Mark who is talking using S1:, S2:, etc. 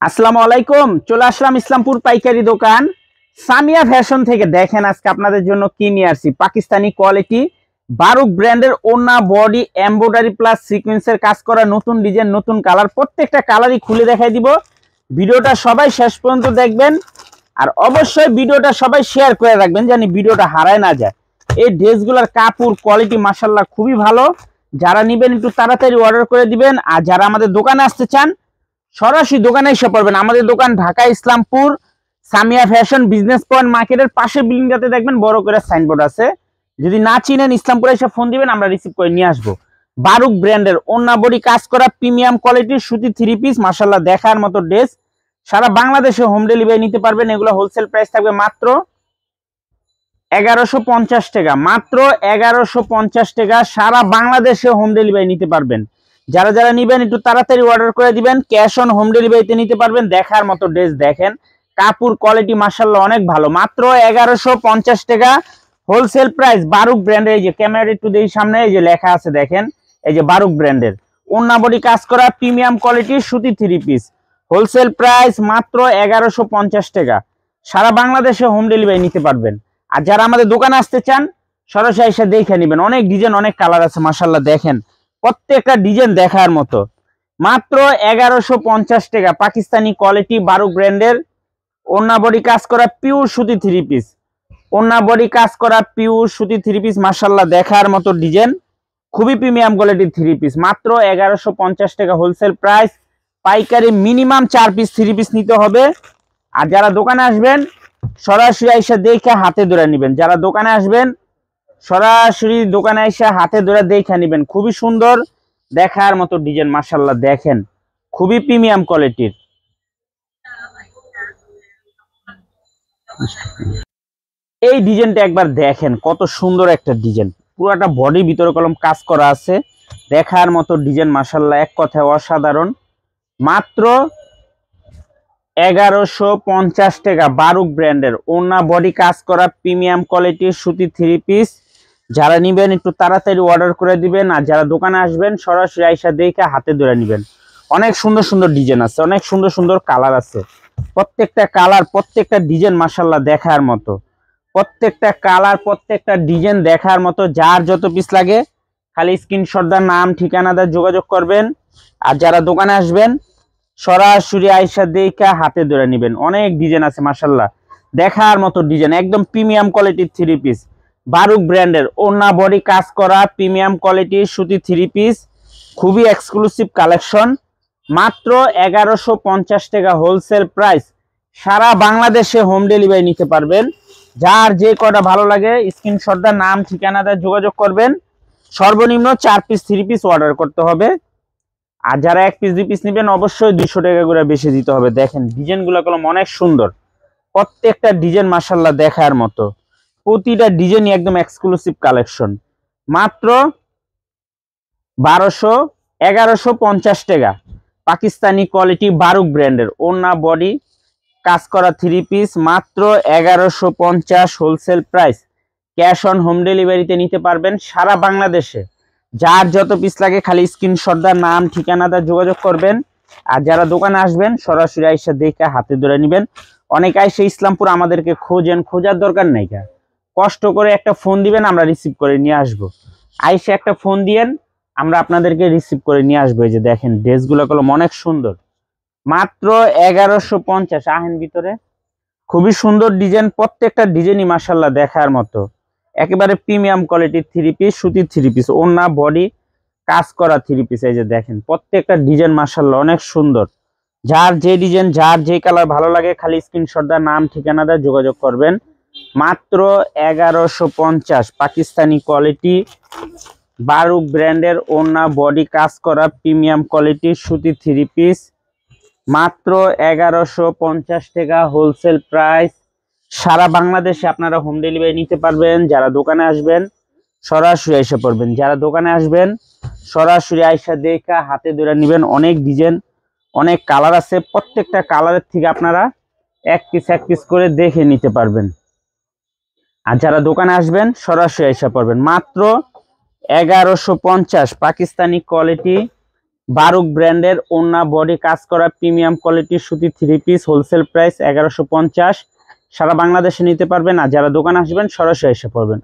S1: আসসালামু আলাইকুম। চলে আসলাম ইসলামপুর পাইকারি দোকান সামিয়া ফ্যাশন থেকে। দেখেন আজকে আপনাদের জন্য কি নিয়ে আসছি। পাকিস্তানি কোয়ালিটি বারুক ব্র্যান্ডের ওন্না বডি এমব্রয়ডারি প্লাস সিকোয়েন্সের কাজ করা নতুন ডিজাইন নতুন কালার, প্রত্যেকটা কালারই খুলে দেখাই দিব। ভিডিওটা সবাই শেষ পর্যন্ত দেখবেন আর অবশ্যই ভিডিওটা সবাই শেয়ার করে রাখবেন জানি ভিডিওটা হারায় না যায়। এই ড্রেসগুলোর কাপড় কোয়ালিটি মাশাআল্লাহ খুবই ভালো। যারা নেবেন একটু তাড়াতাড়ি অর্ডার করে দিবেন। আর যারা আমাদের দোকানে আসতে চান সরাসরি দোকানে এসে পড়বেন। আমাদের দোকান Dhaka Islampur Samia fashion business point মার্কেটের পাশের বিল্ডিংটাতে দেখবেন বড় করে সাইনবোর্ড আছে। যদি না চিনেন ইসলামপুরে এসে ফোন দিবেন, আমরা রিসিভ করে নিয়ে আসবো। বারুক ব্র্যান্ডের ওন্না বডি কাজ করা প্রিমিয়াম কোয়ালিটির সুতি থ্রি পিস মাশাআল্লাহ দেখার মতো ড্রেস। সারা বাংলাদেশে হোম ডেলিভারি নিতে পারবেন। এগুলো হোলসেল প্রাইস থাকবে মাত্র 1150 টাকা, মাত্র 1150 টাকা। সারা বাংলাদেশে হোম ডেলিভারি নিতে পারবেন। যারা যারা নিবেন একটু তাড়াতাড়ি অর্ডার করে দিবেন। ক্যাশ অন হোম ডেলিভারিতে নিতে পারবেন। দেখার মতো ড্রেস দেখেন, কাপড় কোয়ালিটি মাশাআল্লাহ অনেক ভালো। মাত্র 1150 টাকা হোলসেল প্রাইস। বারুক ব্র্যান্ডের এই যে ক্যামেরা একটু দেখি সামনে, এই যে লেখা আছে দেখেন, এই যে বারুক ব্র্যান্ডের ওন্না বডি কাজ করা প্রিমিয়াম কোয়ালিটির সুতি থ্রি পিস হোলসেল প্রাইস মাত্র 1150 টাকা। সারা বাংলাদেশে হোম ডেলিভারি নিতে পারবেন। আর যারা আমাদের দোকানে আসতে চান সরাসরি এসে দেখে নেবেন। অনেক ডিজাইন অনেক কালার আছে মাশাআল্লাহ দেখেন, প্রত্যেকটা ডিজাইন দেখার মতো। মাত্র 1150 টাকা পাকিস্তানি কোয়ালিটি বারুক ব্র্যান্ডের ওন্না বডি কাজ করা পিওর সুতি থ্রি পিস। ওন্না বডি কাজ করা পিওর সুতি থ্রি পিস মাশাআল্লাহ দেখার মতো ডিজাইন, খুবই প্রিমিয়াম কোয়ালিটির থ্রি পিস। মাত্র 1150 টাকা হোলসেল প্রাইস। পাইকারি মিনিমাম 4 পিস থ্রি পিস নিতে হবে। আর যারা দোকানে আসবেন সরাসরি এসে দেখে হাতে ধরে নেবেন। যারা দোকানে আসবেন সরাসরি দোকানে এসে হাতে ধরে দেখে নেবেন। খুবই সুন্দর দেখার মতো ডিজাইন মাশাআল্লাহ দেখেন, খুবই প্রিমিয়াম কোয়ালিটির। এই ডিজাইনটা একবার দেখেন, কত সুন্দর একটা ডিজাইন। পুরোটা বডির ভিতরে কলম কাজ করা আছে, দেখার মতো ডিজাইন মাশাআল্লাহ এক কথায় অসাধারণ। মাত্র 1150 টাকা বারুক ব্র্যান্ডের ওন্না বডি কাজ করা প্রিমিয়াম কোয়ালিটির সুতি থ্রি পিস। যারা নিবেন একটু তাড়াতাড়ি অর্ডার করে দিবেন। আর যারা দোকানে আসবেন সরাসরি আইসা দেখে হাতে ধরে নিবেন। অনেক সুন্দর সুন্দর ডিজাইন আছে, অনেক সুন্দর সুন্দর কালার আছে। প্রত্যেকটা কালার প্রত্যেকটা ডিজাইন মাশাআল্লাহ দেখার মতো। প্রত্যেকটা কালার প্রত্যেকটা ডিজাইন দেখার মতো। যার যত পিস লাগে খালি স্ক্রিনশট দা নাম ঠিকানা দা যোগাযোগ করবেন। আর যারা দোকানে আসবেন সরাসরি আইসা দেখে হাতে ধরে নেবেন। অনেক ডিজাইন আছে মাশাআল্লাহ দেখার মতো ডিজাইন, একদম প্রিমিয়াম কোয়ালিটির থ্রি পিস। বারুক ব্র্যান্ডের ওন্না বডি কাজ করা প্রিমিয়াম কোয়ালিটির সুতি থ্রি পিস, খুবই এক্সক্লুসিভ কালেকশন। মাত্র 1150 টাকা হোলসেল প্রাইস। সারা বাংলাদেশে হোম ডেলিভারি নিতে পারবেন। যার যে কটা ভালো লাগে স্ক্রিনশট দা নাম ঠিকানা দা যোগাযোগ করবেন। সর্বনিম্ন 4 পিস থ্রি পিস অর্ডার করতে হবে। আর যারা 1 পিস 2 পিস নেবেন অবশ্যই 200 টাকা করে বেশি দিতে হবে। দেখেন ডিজাইনগুলো কলম অনেক সুন্দর, প্রত্যেকটা ডিজাইন মাশাআল্লাহ দেখার মতো। প্রতিটা ডিজাইনই একদম এক্সক্লুসিভ কালেকশন। মাত্র 1150 টাকা পাকিস্তানি কোয়ালিটি বারুক ব্র্যান্ডের ওন্না বডি কাজ করা থ্রি পিস। মাত্র 1150 wholesale price. Cash on home ডেলিভারিতে নিতে পারবেন সারা বাংলাদেশে। যার যত পিস লাগে খালি স্ক্রিনশট দা নাম ঠিকানা দা যোগাযোগ করবেন। আর যারা দোকানে আসবেন সরাসরি আইসা দেখে হাতে ধরে নেবেন। অনেকে আইসা ইসলামপুর আমাদেরকে খোঁজেন, খোঁজার দরকার নেই, কষ্ট করে একটা ফোন দিবেন আমরা রিসিভ করে নিয়ে আসবো। আইসা একটা ফোন দিয়েন আমরা আপনাদেরকে রিসিভ করে নিয়ে আসবো। এই যে দেখেন ড্রেসগুলো কলম অনেক সুন্দর। মাত্র 1150 আহেন ভিতরে, খুবই সুন্দর ডিজাইন। প্রত্যেকটা ডিজাইনই মাশাআল্লাহ দেখার মতো। একেবারে প্রিমিয়াম কোয়ালিটির থ্রি পিস সুতি থ্রি পিস ওন্না বডি কাজ করা থ্রি পিস। এই যে দেখেন প্রত্যেকটা ডিজাইন মাশাআল্লাহ অনেক সুন্দর। যার যে ডিজাইন যার যে কালার ভালো লাগে খালি স্ক্রিনশট দা নাম ঠিকানা দা যোগাযোগ করবেন। মাত্র 1150 পাকিস্তানি কোয়ালিটি বারুক ব্র্যান্ডের ওন্না বডি কাজ করা প্রিমিয়াম কোয়ালিটির সুতি থ্রি পিস। মাত্র 1150 টাকা হোলসেল প্রাইস। সারা বাংলাদেশে আপনারা হোম ডেলিভারি নিতে পারবেন। যারা দোকানে আসবেন সরাসরি এসে পড়বেন। যারা দোকানে আসবেন সরাসরি আইসা দেখা হাতে ধরে নেবেন। অনেক ডিজাইন অনেক কালার আছে, প্রত্যেকটা কালারের থেকে আপনারা এক পিস করে দেখে নিতে পারবেন। আর যারা দোকানে আসবেন সরাসরি এসে পড়বেন। মাত্র 1150 পাকিস্তানি কোয়ালিটি বারুক ব্র্যান্ডের ওড়না বডি কাজ করা প্রিমিয়াম কোয়ালিটির সুতি 3 পিস হোলসেল প্রাইস 1150। সারা বাংলাদেশে নিতে পারবেন, আর যারা দোকান আসবেন সরাসরি এসে পড়বেন।